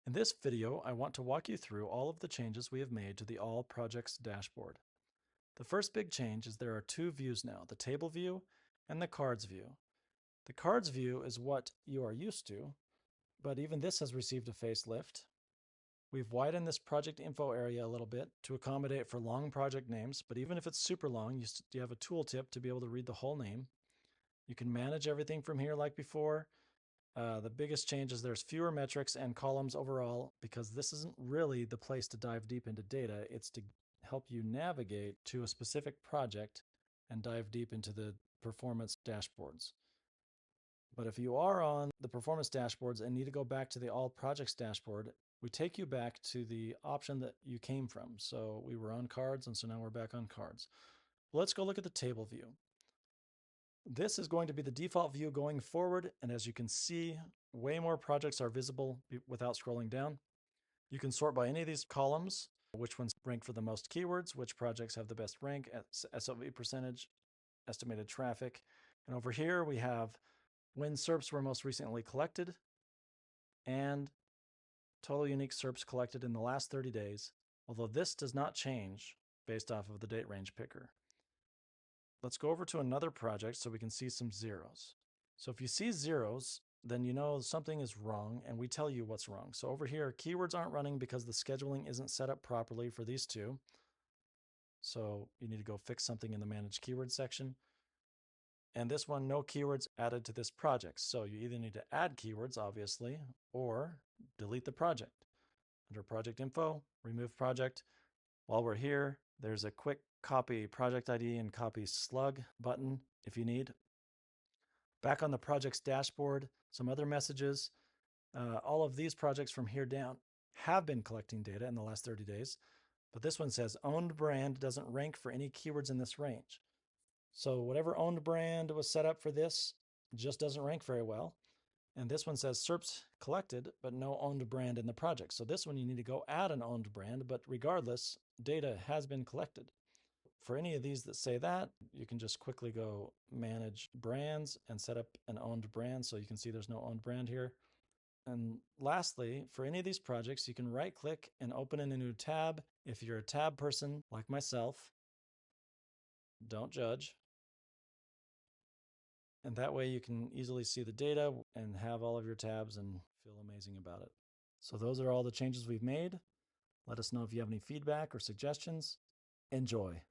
In this video, I want to walk you through all of the changes we have made to the All Projects dashboard. The first big change is there are two views now, the table view and the cards view. The cards view is what you are used to, but even this has received a facelift. We've widened this project info area a little bit to accommodate for long project names, but even if it's super long, you have a tooltip to be able to read the whole name. You can manage everything from here like before. The biggest change is there's fewer metrics and columns overall because this isn't really the place to dive deep into data. It's to help you navigate to a specific project and dive deep into the performance dashboards. But if you are on the performance dashboards and need to go back to the all projects dashboard, we take you back to the option that you came from. So we were on cards, and so now we're back on cards. Let's go look at the table view. This is going to be the default view going forward, and as you can see, way more projects are visible without scrolling down. You can sort by any of these columns, which ones rank for the most keywords, which projects have the best rank, SOV percentage, estimated traffic. And over here we have when SERPs were most recently collected and total unique SERPs collected in the last 30 days, although this does not change based off of the date range picker. Let's go over to another project so we can see some zeros. So if you see zeros, then you know something is wrong, and we tell you what's wrong. So over here, keywords aren't running because the scheduling isn't set up properly for these two. So you need to go fix something in the manage keyword section. And this one, no keywords added to this project. So you either need to add keywords, obviously, or delete the project. Under project info, remove project. While we're here, there's a quick copy project ID and copy slug button if you need. Back on the project's dashboard, some other messages. All of these projects from here down have been collecting data in the last 30 days, but this one says owned brand doesn't rank for any keywords in this range. So whatever owned brand was set up for this just doesn't rank very well. And this one says SERPs collected, but no owned brand in the project. So this one you need to go add an owned brand, but regardless, data has been collected. For any of these that say that, you can just quickly go manage brands and set up an owned brand. So you can see there's no owned brand here. And lastly, for any of these projects, you can right click and open in a new tab. If you're a tab person like myself, don't judge. And that way you can easily see the data and have all of your tabs and feel amazing about it. So those are all the changes we've made. Let us know if you have any feedback or suggestions. Enjoy.